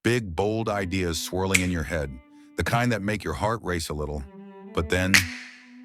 Big, bold ideas swirling in your head, the kind that make your heart race a little. But then,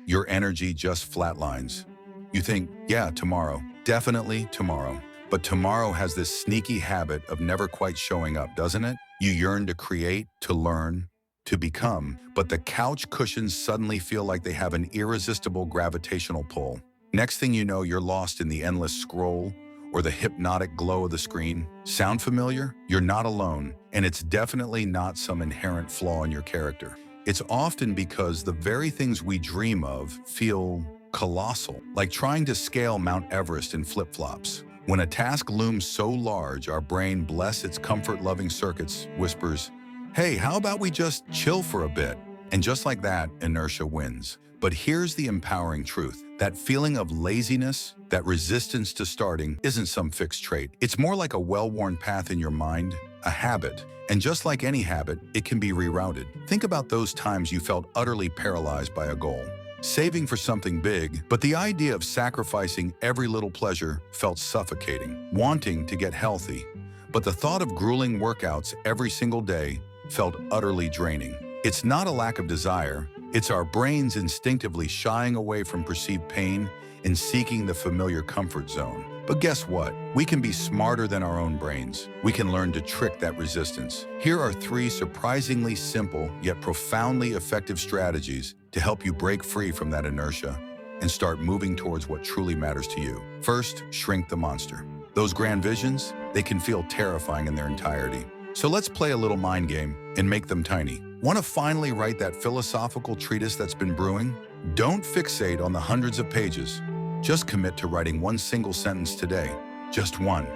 your energy just flatlines. You think, yeah, tomorrow, definitely tomorrow. But tomorrow has this sneaky habit of never quite showing up, doesn't it? You yearn to create, to learn, to become, but the couch cushions suddenly feel like they have an irresistible gravitational pull. Next thing you know, you're lost in the endless scroll or the hypnotic glow of the screen. Sound familiar? You're not alone, and it's definitely not some inherent flaw in your character. It's often because the very things we dream of feel colossal, like trying to scale Mount Everest in flip-flops. When a task looms so large, our brain, bless its comfort-loving circuits, whispers, "Hey, how about we just chill for a bit?" And just like that, inertia wins. But here's the empowering truth. That feeling of laziness, that resistance to starting, isn't some fixed trait. It's more like a well-worn path in your mind, a habit. And just like any habit, it can be rerouted. Think about those times you felt utterly paralyzed by a goal, saving for something big, but the idea of sacrificing every little pleasure felt suffocating. Wanting to get healthy, but the thought of grueling workouts every single day felt utterly draining. It's not a lack of desire, it's our brains instinctively shying away from perceived pain and seeking the familiar comfort zone. But guess what? We can be smarter than our own brains. We can learn to trick that resistance. Here are 3 surprisingly simple yet profoundly effective strategies to help you break free from that inertia and start moving towards what truly matters to you. First, shrink the monster. Those grand visions, they can feel terrifying in their entirety. So let's play a little mind game and make them tiny. Want to finally write that philosophical treatise that's been brewing? Don't fixate on the hundreds of pages. Just commit to writing one single sentence today. Just one.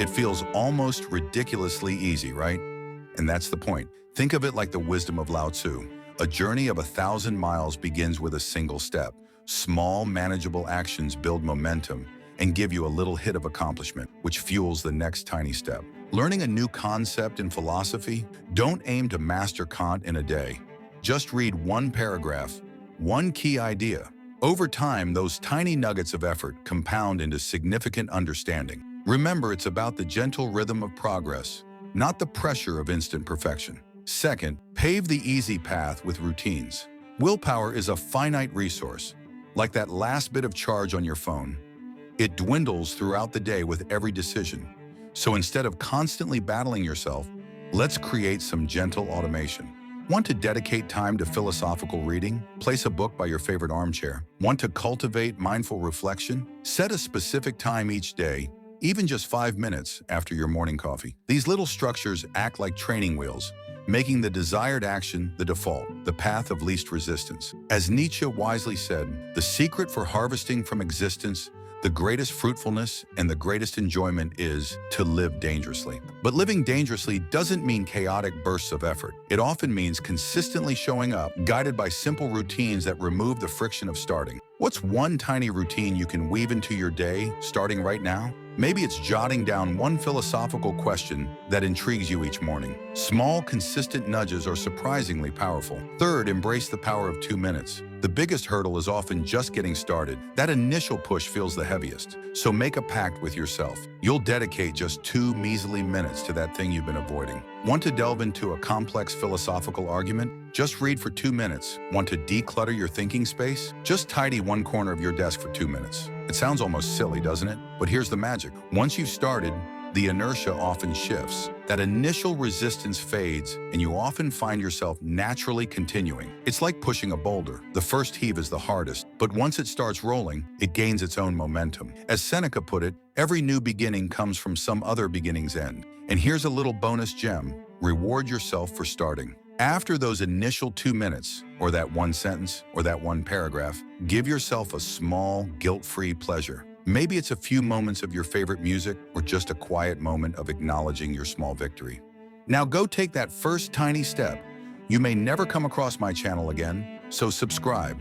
It feels almost ridiculously easy, right? And that's the point. Think of it like the wisdom of Lao Tzu. A journey of 1,000 miles begins with a single step. Small, manageable actions build momentum and give you a little hit of accomplishment, which fuels the next tiny step. Learning a new concept in philosophy? Don't aim to master Kant in a day. Just read one paragraph, one key idea. Over time, those tiny nuggets of effort compound into significant understanding. Remember, it's about the gentle rhythm of progress, not the pressure of instant perfection. Second, pave the easy path with routines. Willpower is a finite resource, like that last bit of charge on your phone. It dwindles throughout the day with every decision. So instead of constantly battling yourself, let's create some gentle automation. Want to dedicate time to philosophical reading? Place a book by your favorite armchair. Want to cultivate mindful reflection? Set a specific time each day, even just 5 minutes after your morning coffee. These little structures act like training wheels, making the desired action the default, the path of least resistance. As Nietzsche wisely said, the secret for harvesting from existence, the greatest fruitfulness and the greatest enjoyment is to live dangerously. But living dangerously doesn't mean chaotic bursts of effort. It often means consistently showing up, guided by simple routines that remove the friction of starting. What's one tiny routine you can weave into your day, starting right now? Maybe it's jotting down one philosophical question that intrigues you each morning. Small, consistent nudges are surprisingly powerful. Third, embrace the power of 2 minutes. The biggest hurdle is often just getting started. That initial push feels the heaviest. So make a pact with yourself. You'll dedicate just 2 measly minutes to that thing you've been avoiding. Want to delve into a complex philosophical argument? Just read for 2 minutes. Want to declutter your thinking space? Just tidy one corner of your desk for 2 minutes. It sounds almost silly, doesn't it? But here's the magic. Once you've started, the inertia often shifts. That initial resistance fades, and you often find yourself naturally continuing. It's like pushing a boulder. The first heave is the hardest, but once it starts rolling, it gains its own momentum. As Seneca put it, every new beginning comes from some other beginning's end. And here's a little bonus gem. Reward yourself for starting. After those initial 2 minutes, or that one sentence, or that one paragraph, give yourself a small, guilt-free pleasure. Maybe it's a few moments of your favorite music, or just a quiet moment of acknowledging your small victory. Now go take that first tiny step. You may never come across my channel again, so subscribe